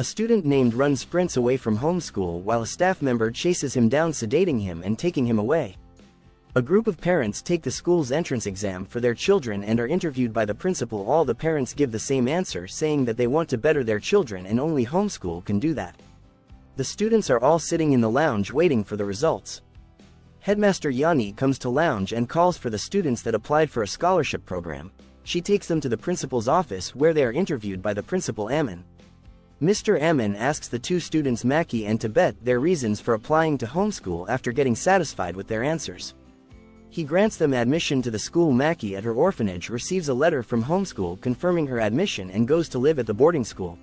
A student named Run sprints away from homeschool while a staff member chases him down, sedating him and taking him away. A group of parents take the school's entrance exam for their children and are interviewed by the principal. All the parents give the same answer, saying that they want to better their children and only homeschool can do that. The students are all sitting in the lounge waiting for the results. Headmaster Yanni comes to lounge and calls for the students that applied for a scholarship program. She takes them to the principal's office where they are interviewed by the principal Ammon. Mr. Ammon asks the two students Maki and Tibet their reasons for applying to homeschool after getting satisfied with their answers. He grants them admission to the school. Maki at her orphanage receives a letter from homeschool confirming her admission and goes to live at the boarding school.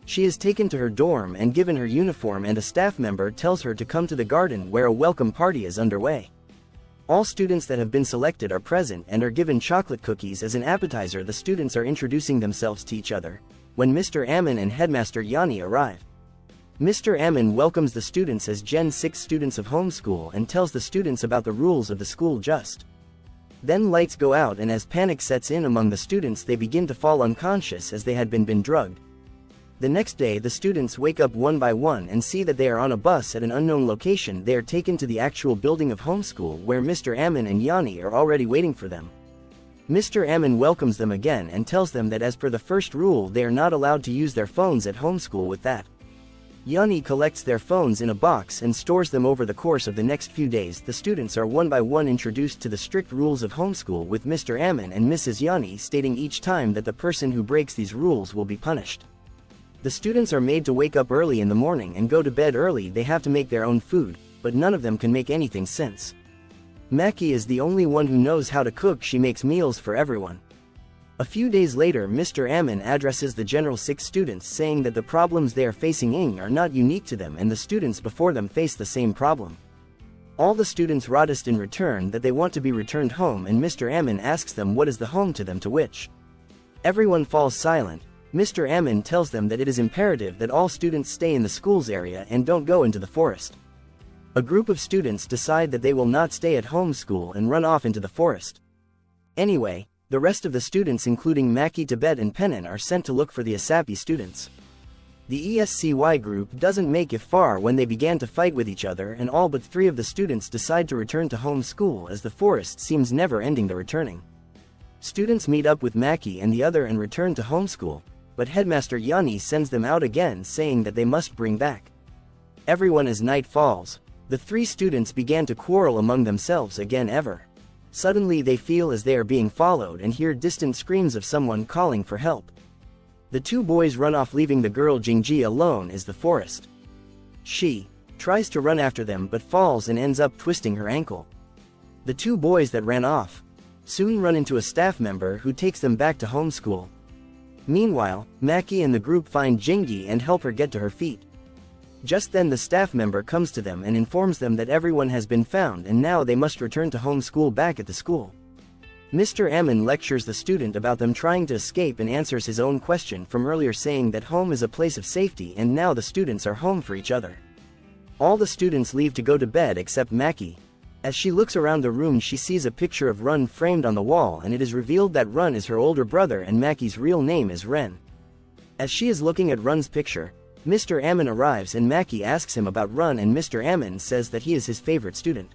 She is taken to her dorm and given her uniform, and a staff member tells her to come to the garden where a welcome party is underway. All students that have been selected are present and are given chocolate cookies as an appetizer. The students are introducing themselves to each other when Mr. Ammon and Headmaster Yanni arrive. Mr. Ammon welcomes the students as Gen 6 students of homeschool and tells the students about the rules of the school. Then lights go out, and as panic sets in among the students, they begin to fall unconscious as they had been drugged. The next day the students wake up one by one and see that they are on a bus at an unknown location. They are taken to the actual building of homeschool where Mr. Ammon and Yanni are already waiting for them. Mr. Ammon welcomes them again and tells them that as per the first rule they are not allowed to use their phones at homeschool. With that, Yanni collects their phones in a box and stores them. Over the course of the next few days, the students are one by one introduced to the strict rules of homeschool, with Mr. Ammon and Mrs. Yanni stating each time that the person who breaks these rules will be punished. The students are made to wake up early in the morning and go to bed early. They have to make their own food, but none of them can make anything since Maki is the only one who knows how to cook. She makes meals for everyone. A few days later, Mr. Ammon addresses the General 6 students, saying that the problems they are facing are not unique to them and the students before them face the same problem. All the students protest in return that they want to be returned home, and Mr. Ammon asks them what is the home to them, to which everyone falls silent. Mr. Ammon tells them that it is imperative that all students stay in the school's area and don't go into the forest. A group of students decide that they will not stay at home school and run off into the forest. Anyway, the rest of the students, including Maki, Tibet and Pennon, are sent to look for the Asapi students. The ESCY group doesn't make it far when they began to fight with each other, and all but 3 of the students decide to return to home school as the forest seems never ending. The returning students meet up with Maki and the other and return to homeschool, but Headmaster Yanni sends them out again, saying that they must bring back everyone. As night falls, the 3 students began to quarrel among themselves again. Suddenly they feel as they are being followed and hear distant screams of someone calling for help. The 2 boys run off, leaving the girl Jingji alone in the forest. She tries to run after them but falls and ends up twisting her ankle. The 2 boys that ran off soon run into a staff member who takes them back to homeschool. Meanwhile, Maki and the group find Jingji and help her get to her feet. Just then the staff member comes to them and informs them that everyone has been found and now they must return to homeschool back at the school. Mr. Ammon lectures the student about them trying to escape and answers his own question from earlier, saying that home is a place of safety and now the students are home for each other. All the students leave to go to bed except Maki. As she looks around the room, she sees a picture of Run framed on the wall, and it is revealed that Run is her older brother and Maki's real name is Ren. As she is looking at Run's picture, Mr. Ammon arrives and Maki asks him about Run, and Mr. Ammon says that he is his favorite student.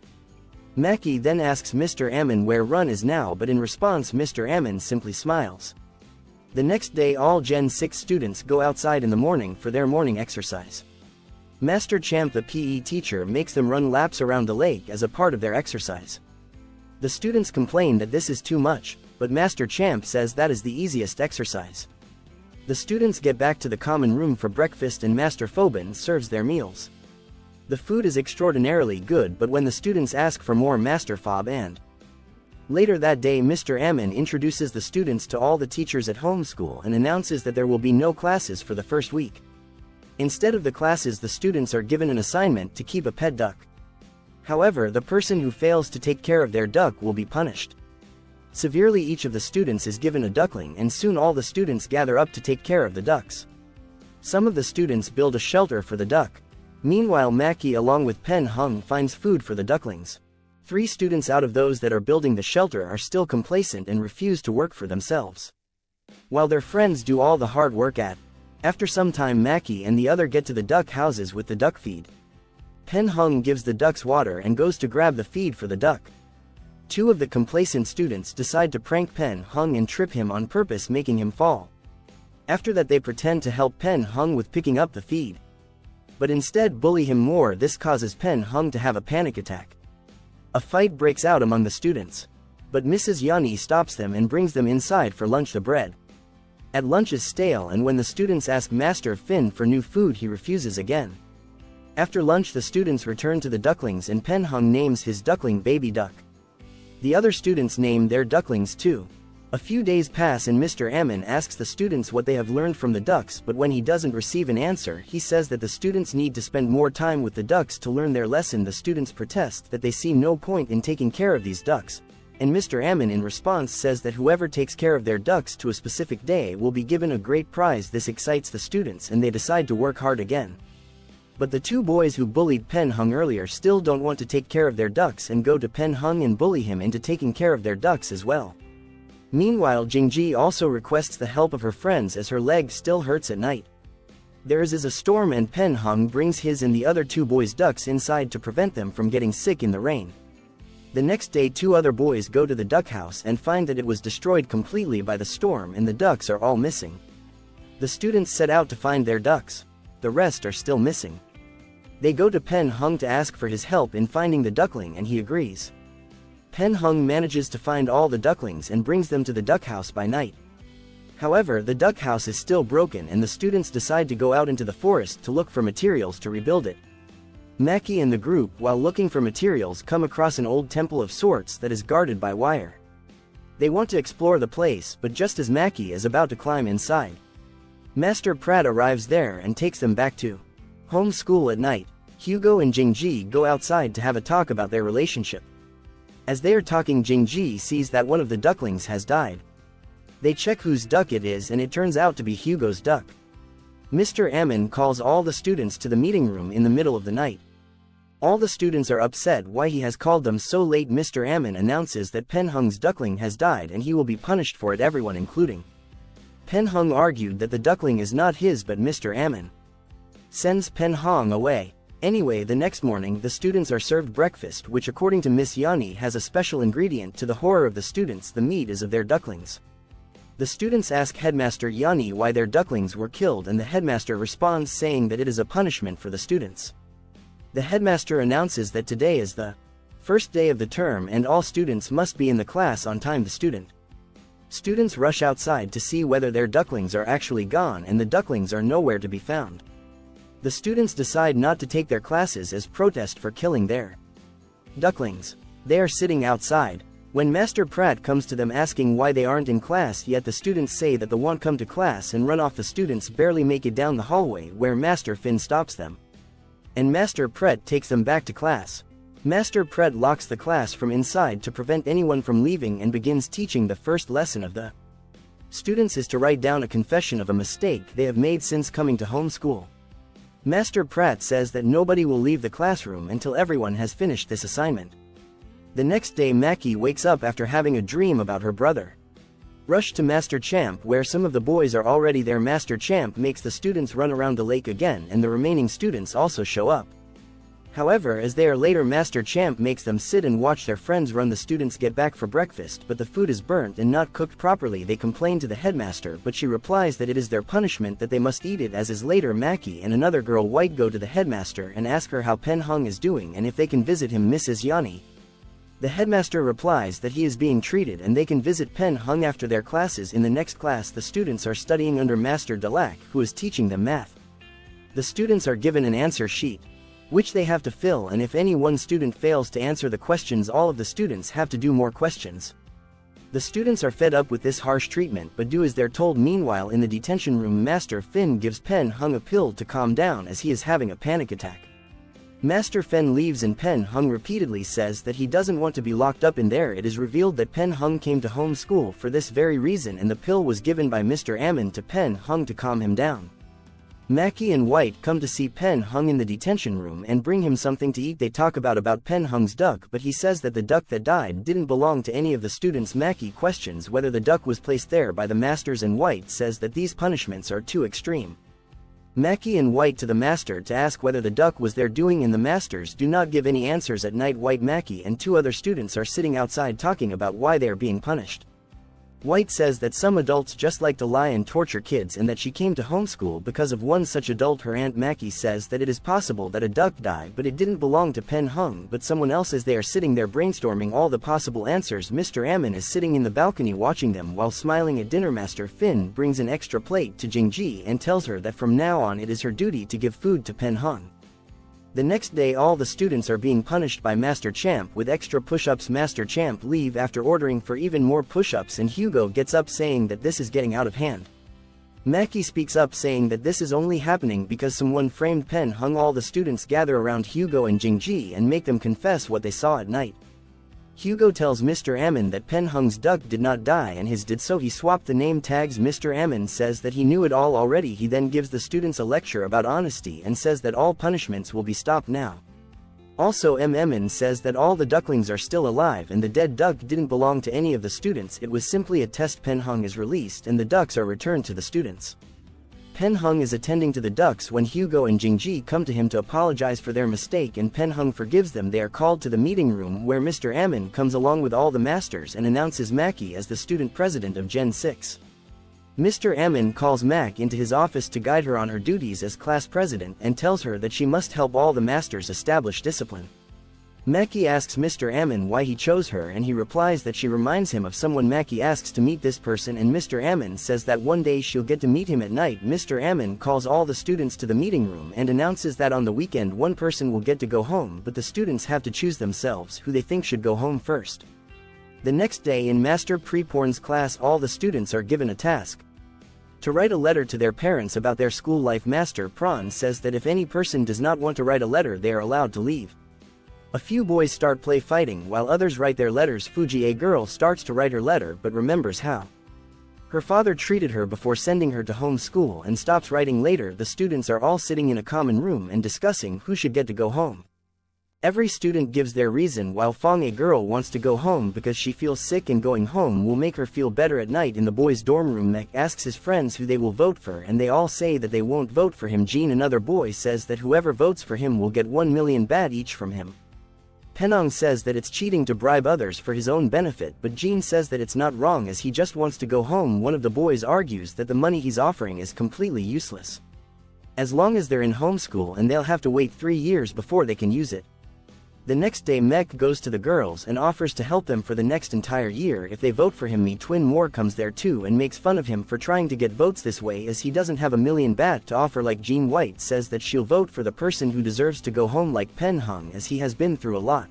Maki then asks Mr. Ammon where Run is now, but in response Mr. Ammon simply smiles. The next day all Gen 6 students go outside in the morning for their morning exercise. Master Champ, the PE teacher, makes them run laps around the lake as a part of their exercise. The students complain that this is too much, but Master Champ says that is the easiest exercise. The students get back to the common room for breakfast and Master Phobin serves their meals. The food is extraordinarily good, but when the students ask for more, Master Phob and later that day Mr. Ammon introduces the students to all the teachers at homeschool and announces that there will be no classes for the first week. Instead of the classes, the students are given an assignment to keep a pet duck. However, the person who fails to take care of their duck will be punished severely. Each of the students is given a duckling, and soon all the students gather up to take care of the ducks. Some of the students build a shelter for the duck. Meanwhile, Maki along with Pen Hung finds food for the ducklings. 3 students out of those that are building the shelter are still complacent and refuse to work for themselves, while their friends do all the hard work. After some time, Maki and the other get to the duck houses with the duck feed. Pen Hung gives the ducks water and goes to grab the feed for the duck. Two of the complacent students decide to prank Pen Hung and trip him on purpose, making him fall. After that, they pretend to help Pen Hung with picking up the feed, but instead bully him more. This causes Pen Hung to have a panic attack. A fight breaks out among the students, but Mrs. Yanni stops them and brings them inside for lunch. The bread at lunch is stale, and when the students ask Master Fin for new food, he refuses again. After lunch, the students return to the ducklings and Pen Hung names his duckling Baby Duck. The other students name their ducklings too. A few days pass and Mr. Ammon asks the students what they have learned from the ducks, but when he doesn't receive an answer, he says that the students need to spend more time with the ducks to learn their lesson. The students protest that they see no point in taking care of these ducks, and Mr. Ammon in response says that whoever takes care of their ducks to a specific day will be given a great prize. This excites the students and they decide to work hard again. But the two boys who bullied Pen Hung earlier still don't want to take care of their ducks and go to Pen Hung and bully him into taking care of their ducks as well. Meanwhile, Jingji also requests the help of her friends as her leg still hurts at night. There is a storm and Pen Hung brings his and the other two boys' ducks inside to prevent them from getting sick in the rain. The next day, two other boys go to the duck house and find that it was destroyed completely by the storm and the ducks are all missing. The students set out to find their ducks. The rest are still missing. They go to Pen Hung to ask for his help in finding the duckling and he agrees. Pen Hung manages to find all the ducklings and brings them to the duck house by night. However, the duck house is still broken and the students decide to go out into the forest to look for materials to rebuild it. Maki and the group, while looking for materials, come across an old temple of sorts that is guarded by wire. They want to explore the place, but just as Maki is about to climb inside, Master Pratt arrives there and takes them back to home school. At night, Hugo and Jingji go outside to have a talk about their relationship. As they are talking, Jingji sees that one of the ducklings has died. They check whose duck it is and it turns out to be Hugo's duck. Mr. Ammon calls all the students to the meeting room in the middle of the night. All the students are upset why he has called them so late. Mr. Ammon announces that Pen Hung's duckling has died and he will be punished for it, everyone including Pen Hung argued that the duckling is not his, but Mr. Ammon sends Pen Hung away. Anyway, the next morning the students are served breakfast, which according to Miss Yanni has a special ingredient. To the horror of the students, the meat is of their ducklings. The students ask Headmaster Yanni why their ducklings were killed and the headmaster responds saying that it is a punishment for the students. The headmaster announces that today is the first day of the term and all students must be in the class on time. The students rush outside to see whether their ducklings are actually gone, and the ducklings are nowhere to be found. The students decide not to take their classes as protest for killing their ducklings. They are sitting outside when Master Pratt comes to them asking why they aren't in class yet. The students say that they won't come to class and run off. The students barely make it down the hallway where Master Fin stops them, and Master Pratt takes them back to class. Master Pratt locks the class from inside to prevent anyone from leaving and begins teaching. The first lesson of the students is to write down a confession of a mistake they have made since coming to home school. Master Pratt says that nobody will leave the classroom until everyone has finished this assignment. The next day, Maki wakes up after having a dream about her brother. Rush to Master Champ where some of the boys are already there. Master Champ makes the students run around the lake again and the remaining students also show up. However, as they are later, Master Champ makes them sit and watch their friends run. The students get back for breakfast, but the food is burnt and not cooked properly. They complain to the headmaster, but she replies that it is their punishment that they must eat it. As is later, Maki and another girl, White, go to the headmaster and ask her how Pen Hung is doing and if they can visit him. Mrs. Yanni. The headmaster replies that he is being treated and they can visit Pen Hung after their classes. In the next class, the students are studying under Master Delac, who is teaching them math. The students are given an answer sheet, which they have to fill, and if any one student fails to answer the questions, all of the students have to do more questions. The students are fed up with this harsh treatment but do as they're told. Meanwhile, in the detention room, Master Fin gives Pen Hung a pill to calm down as he is having a panic attack. Master Fen leaves and Pen Hung repeatedly says that he doesn't want to be locked up in there. It is revealed that Pen Hung came to home school for this very reason and the pill was given by Mr. Ammon to Pen Hung to calm him down. Maki and White come to see Pen Hung in the detention room and bring him something to eat. They talk about Pen Hung's duck, but he says that the duck that died didn't belong to any of the students. Maki questions whether the duck was placed there by the masters and White says that these punishments are too extreme. Mackie and White to the master to ask whether the duck was there doing, and the masters do not give any answers. At night, White, Mackie and two other students are sitting outside talking about why they are being punished. White says that some adults just like to lie and torture kids, and that she came to homeschool because of one such adult. Her aunt Mackie says that it is possible that a duck died, but it didn't belong to Pen Hung but someone else. As they are sitting there brainstorming all the possible answers, Mr. Ammon is sitting in the balcony watching them while smiling at dinner. Master Fin brings an extra plate to Jingji and tells her that from now on it is her duty to give food to Pen Hung. The next day, all the students are being punished by Master Champ with extra push-ups. Master Champ leave after ordering for even more push-ups, and Hugo gets up saying that this is getting out of hand. Mackie speaks up saying that this is only happening because someone framed Pen Hung. All the students gather around Hugo and Jingji and make them confess what they saw at night. Hugo tells Mr. Ammon that Pen Hung's duck did not die and his did, so he swapped the name tags. Mr. Ammon says that he knew it all already. He then gives the students a lecture about honesty and says that all punishments will be stopped now. Also, Ammon says that all the ducklings are still alive and the dead duck didn't belong to any of the students. It was simply a test. Pen Hung is released and the ducks are returned to the students. Pen Hung is attending to the ducks when Hugo and Jingji come to him to apologize for their mistake, and Pen Hung forgives them. They are called to the meeting room where Mr. Ammon comes along with all the masters and announces Mackie as the student president of Gen 6. Mr. Ammon calls Mac into his office to guide her on her duties as class president and tells her that she must help all the masters establish discipline. Mackie asks Mr. Ammon why he chose her, and he replies that she reminds him of someone. Mackie asks to meet this person, and Mr. Ammon says that one day she'll get to meet him at night. Mr. Ammon calls all the students to the meeting room and announces that on the weekend one person will get to go home, but the students have to choose themselves who they think should go home first. The next day in Master Preporn's class, all the students are given a task to write a letter to their parents about their school life. Master Prawn says that if any person does not want to write a letter, they are allowed to leave. A few boys start play fighting while others write their letters. Fuji, a girl, starts to write her letter but remembers how her father treated her before sending her to home school and stops writing. Later, the students are all sitting in a common room and discussing who should get to go home. Every student gives their reason, while Fong, a girl, wants to go home because she feels sick and going home will make her feel better. At night in the boys' dorm room, Mek asks his friends who they will vote for, and they all say that they won't vote for him. Jean, another boy, says that whoever votes for him will get 1 million baht each from him. Penong says that it's cheating to bribe others for his own benefit, but Jean says that it's not wrong as he just wants to go home. One of the boys argues that the money he's offering is completely useless, as long as they're in homeschool, and they'll have to wait 3 years before they can use it. The next day, Mek goes to the girls and offers to help them for the next entire year if they vote for him. Mi Twin Moore comes there too and makes fun of him for trying to get votes this way as he doesn't have 1 million baht to offer. Like Jean, White says that she'll vote for the person who deserves to go home like Pen Hung as he has been through a lot.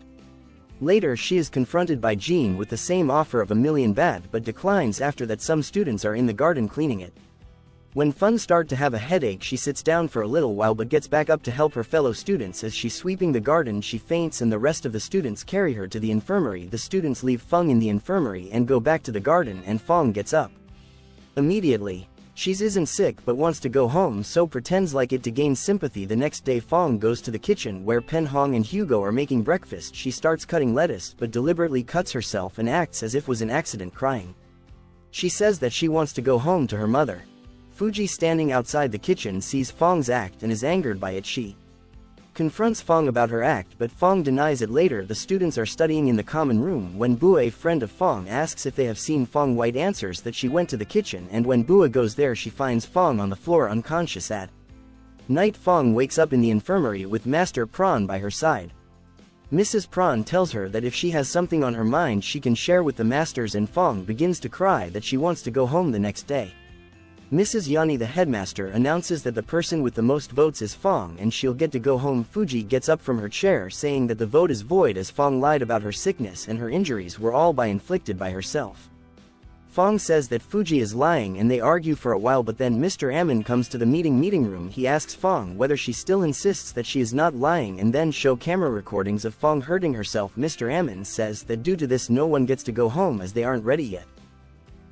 Later, she is confronted by Jean with the same offer of 1 million baht but declines after that some students are in the garden cleaning it. When Fun starts to have a headache, she sits down for a little while but gets back up to help her fellow students. As she's sweeping the garden, she faints and the rest of the students carry her to the infirmary. The students leave Fung in the infirmary and go back to the garden, and Fong gets up immediately. She isn't sick but wants to go home, so pretends like it to gain sympathy. The next day, Fong goes to the kitchen where Pen Hong and Hugo are making breakfast. She starts cutting lettuce but deliberately cuts herself and acts as if it was an accident, crying. She says that she wants to go home to her mother. Fuji, standing outside the kitchen, sees Fong's act and is angered by it. She confronts Fong about her act, but Fong denies it. Later, the students are studying in the common room when Bua, a friend of Fong, asks if they have seen Fong. White answers that she went to the kitchen, and when Bua goes there, she finds Fong on the floor unconscious. At night, Fong wakes up in the infirmary with Master Prawn by her side. Mrs. Prawn tells her that if she has something on her mind, she can share with the masters, and Fong begins to cry that she wants to go home the next day. Mrs. Yani, the headmaster, announces that the person with the most votes is Fong and she'll get to go home. Fuji gets up from her chair saying that the vote is void as Fong lied about her sickness and her injuries were all inflicted by herself. Fong says that Fuji is lying and they argue for a while, but then Mr. Ammon comes to the meeting room. He asks Fong whether she still insists that she is not lying and then show camera recordings of Fong hurting herself. Mr. Ammon says that due to this no one gets to go home as they aren't ready yet,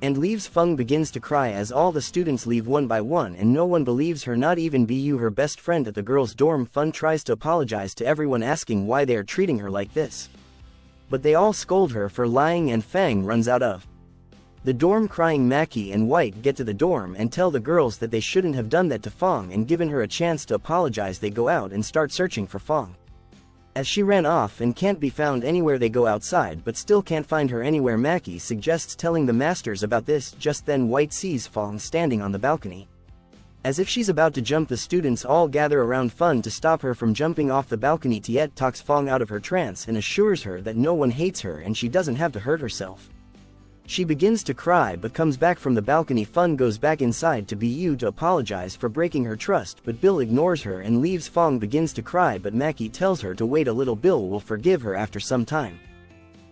and leaves. Fung begins to cry as all the students leave one by one and no one believes her, not even Bu, her best friend at the girls' dorm. Fun tries to apologize to everyone, asking why they are treating her like this, but they all scold her for lying and Fang runs out of The dorm crying Maki and White get to the dorm and tell the girls that they shouldn't have done that to Fong, and given her a chance to apologize they go out and start searching for Fong. As she ran off and can't be found anywhere, they go outside but still can't find her anywhere. Maki suggests telling the masters about this. Just then White sees Fong standing on the balcony. As if she's about to jump, the students all gather around Fun to stop her from jumping off the balcony. Tiet talks Fong out of her trance and assures her that no one hates her and she doesn't have to hurt herself. She begins to cry but comes back from the balcony. Fun goes back inside to BU to apologize for breaking her trust, but Bill ignores her and leaves. Fong begins to cry but Maki tells her to wait a little. Bill will forgive her after some time.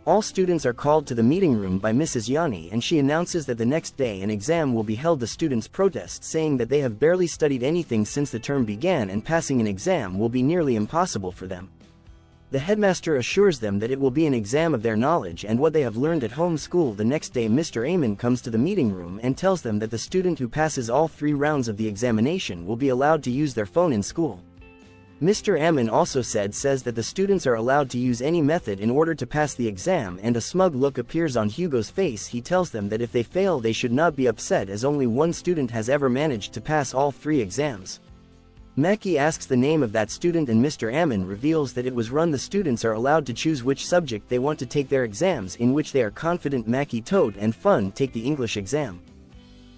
All students are called to the meeting room by Mrs. Yanni and she announces that the next day an exam will be held. The students protest, saying that they have barely studied anything since the term began and passing an exam will be nearly impossible for them. The headmaster assures them that it will be an exam of their knowledge and what they have learned at home school. The next day Mr. Amen comes to the meeting room and tells them that the student who passes all 3 rounds of the examination will be allowed to use their phone in school. Mr. Amen also says that the students are allowed to use any method in order to pass the exam, and a smug look appears on Hugo's face. He tells them that if they fail they should not be upset, as only one student has ever managed to pass all 3 exams. Maki asks the name of that student and Mr. Amen reveals that it was Run. The students are allowed to choose which subject they want to take their exams in which they are confident. Maki, Toad and Fun take the English exam.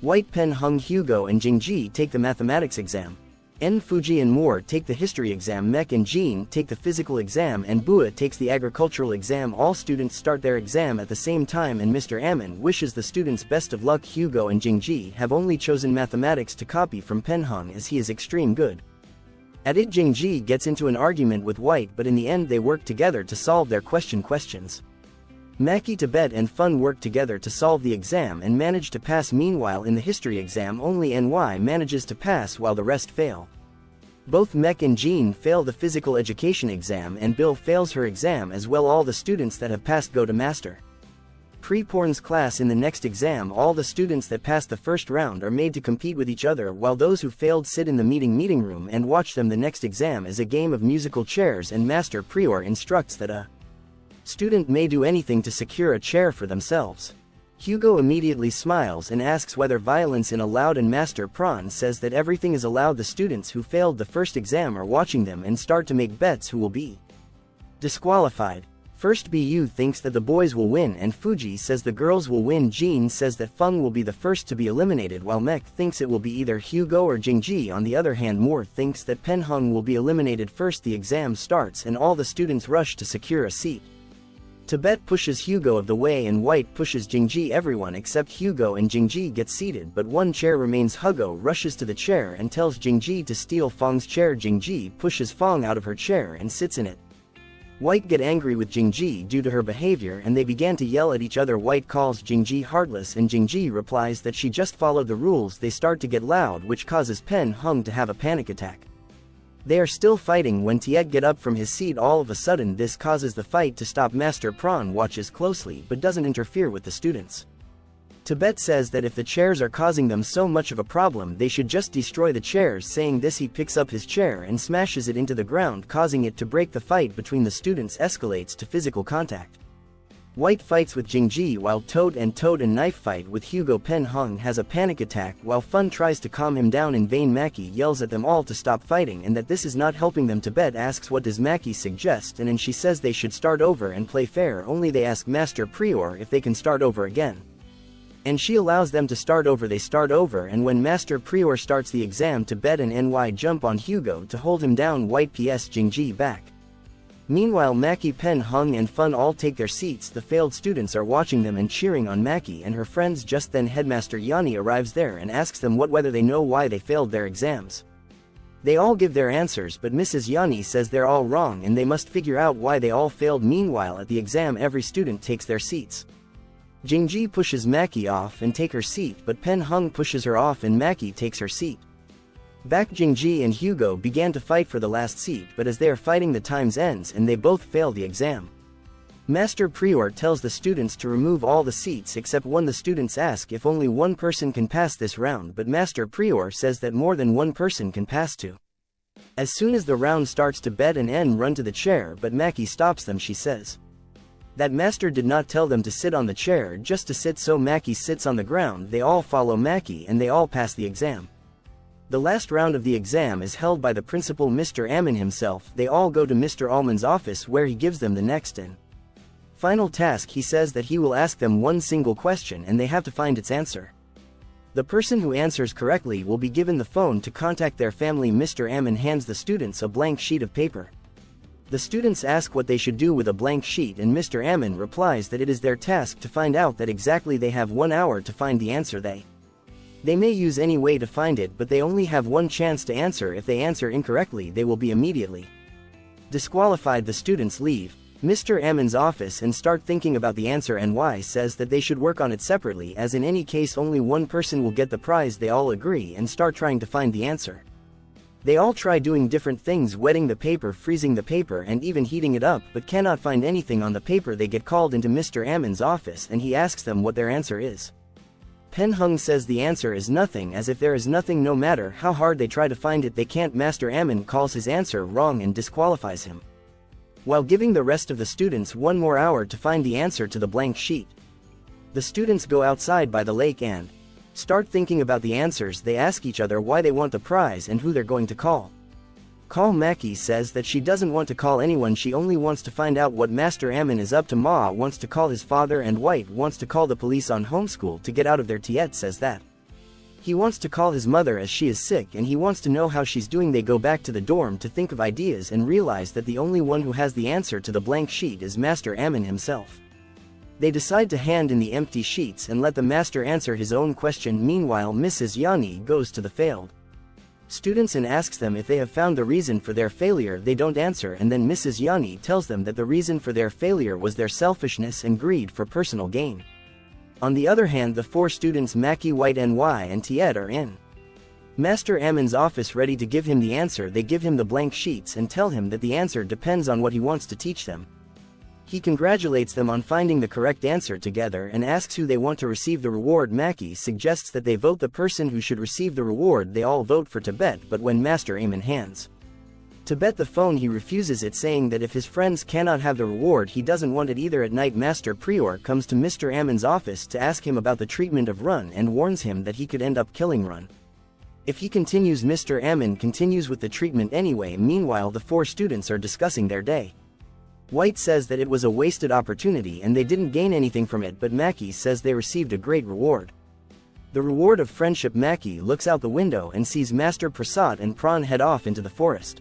White, Pen Hung, Hugo and Jingji take the mathematics exam. En, Fuji and Moore take the history exam. Mek and Jean take the physical exam and Bua takes the agricultural exam. All students start their exam at the same time and Mr. Amen wishes the students best of luck. Hugo and Jingji have only chosen mathematics to copy from Penhung as he is extreme good at it. Jingji gets into an argument with White but in the end they work together to solve their questions. Maki, Tibet and Fun work together to solve the exam and manage to pass. Meanwhile in the history exam only NY manages to pass while the rest fail. Both Mek and Jean fail the physical education exam and Bill fails her exam as well. All the students that have passed go to master Pre-Porn's class. In the next exam all the students that passed the first round are made to compete with each other, while those who failed sit in the meeting room and watch them. The next exam is a game of musical chairs and Master Prior instructs that a student may do anything to secure a chair for themselves. Hugo immediately smiles and asks whether violence is allowed and Master Prawn says that everything is allowed. The students who failed the first exam are watching them and start to make bets who will be disqualified. First BU thinks that the boys will win and Fuji says the girls will win. Jean says that Fung will be the first to be eliminated while Mek thinks it will be either Hugo or Jingji. On the other hand, Moore thinks that Penhung will be eliminated first. The exam starts and all the students rush to secure a seat. Tibet pushes Hugo of the way and White pushes Jingji. Everyone except Hugo and Jingji gets seated but one chair remains. Hugo rushes to the chair and tells Jingji to steal Fong's chair. Jingji pushes Fong out of her chair and sits in it. White get angry with Jingji due to her behavior and they began to yell at each other. White calls Jingji heartless and Jingji replies that she just followed the rules. They start to get loud which causes Penhung to have a panic attack. They are still fighting when Tiet get up from his seat all of a sudden. This causes the fight to stop. Master Prawn watches closely but doesn't interfere with the students. Tibet says that if the chairs are causing them so much of a problem they should just destroy the chairs. Saying this he picks up his chair and smashes it into the ground causing it to break. The fight between the students escalates to physical contact. White fights with Jingji while Toad and knife fight with Hugo. Penhung has a panic attack while Fun tries to calm him down. In vain. Maki yells at them all to stop fighting and that this is not helping them. Tibet asks what does Maki suggest and she says they should start over and play fair. Only they ask Master Prior if they can start over again. And she allows them to start over. They start over and when Master Prior starts the exam Tibet and NY jump on Hugo to hold him down. White PS Jingji back. Meanwhile Maki, Penhung and Fun all take their seats. The failed students are watching them and cheering on Maki and her friends. Just then Headmaster Yanni arrives there and asks them whether they know why they failed their exams. They all give their answers but Mrs. Yanni says they're all wrong and they must figure out why they all failed. Meanwhile at the exam every student takes their seats. Jingji pushes Maki off and take her seat but Penhung pushes her off and Maki takes her seat. Back Jingji and Hugo began to fight for the last seat but as they are fighting the times ends and they both fail the exam. Master Prior tells the students to remove all the seats except one. The students ask if only one person can pass this round but Master Prior says that more than one person can pass too. As soon as the round starts Tibet and N run to the chair but Maki stops them. She says That master did not tell them to sit on the chair just to sit, so Maki sits on the ground. They all follow Maki and they all pass the exam. The last round of the exam is held by the principal, Mr. Ammon himself. They all go to Mr. Allman's office where he gives them the next and final task. He says that he will ask them one single question and they have to find its answer. The person who answers correctly will be given the phone to contact their family. Mr. Ammon hands the students a blank sheet of paper. The students ask what they should do with a blank sheet and Mr. Ammon replies that it is their task to find out that exactly. They have 1 hour to find the answer. They may use any way to find it, but they only have one chance to answer. If they answer incorrectly, they will be immediately disqualified. The students leave Mr. Ammon's office and start thinking about the answer. NY says that they should work on it separately, as in any case only one person will get the prize. They all agree and start trying to find the answer. They all try doing different things, wetting the paper, freezing the paper, and even heating it up, but cannot find anything on the paper. They get called into Mr. Ammon's office and he asks them what their answer is. Pen Hung says the answer is nothing, as if there is nothing. No matter how hard they try to find it, they can't. Master Ammon calls his answer wrong and disqualifies him, while giving the rest of the students 1 more hour to find the answer to the blank sheet. The students go outside by the lake and start thinking about the answers. They ask each other why they want the prize and who they're going to call. Maki says that she doesn't want to call anyone, she only wants to find out what Master Ammon is up to. Ma wants to call his father and White wants to call the police on homeschool to get out of there. Tiet says that he wants to call his mother as she is sick and he wants to know how she's doing. They go back to the dorm to think of ideas and realize that the only one who has the answer to the blank sheet is Master Ammon himself. They decide to hand in the empty sheets and let the master answer his own question. Meanwhile, Mrs. Yani goes to the failed students and asks them if they have found the reason for their failure. They don't answer, and then Mrs. Yani tells them that the reason for their failure was their selfishness and greed for personal gain. On the other hand, the 4 students Maki, White, NY, and Tiet are in Master Ammon's office ready to give him the answer. They give him the blank sheets and tell him that the answer depends on what he wants to teach them. He congratulates them on finding the correct answer together and asks who they want to receive the reward. Maki suggests that they vote the person who should receive the reward. They all vote for Tibet, but when Master Ammon hands Tibet the phone, he refuses it, saying that if his friends cannot have the reward, he doesn't want it either. At night, Master Prior comes to Mr. Ammon's office to ask him about the treatment of Run and warns him that he could end up killing Run if he continues. Mr. Ammon continues with the treatment anyway. Meanwhile, the 4 students are discussing their day. White says that it was a wasted opportunity and they didn't gain anything from it, but Maki says they received a great reward. The reward of friendship. Maki looks out the window and sees Master Prasad and Pran head off into the forest.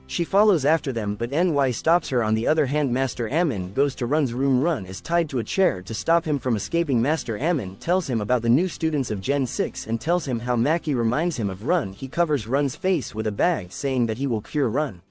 She follows after them, but NY stops her. On the other hand, Master Ammon goes to Run's room. Run is tied to a chair to stop him from escaping. Master Ammon tells him about the new students of Gen 6 and tells him how Maki reminds him of Run. He covers Run's face with a bag, saying that he will cure Run.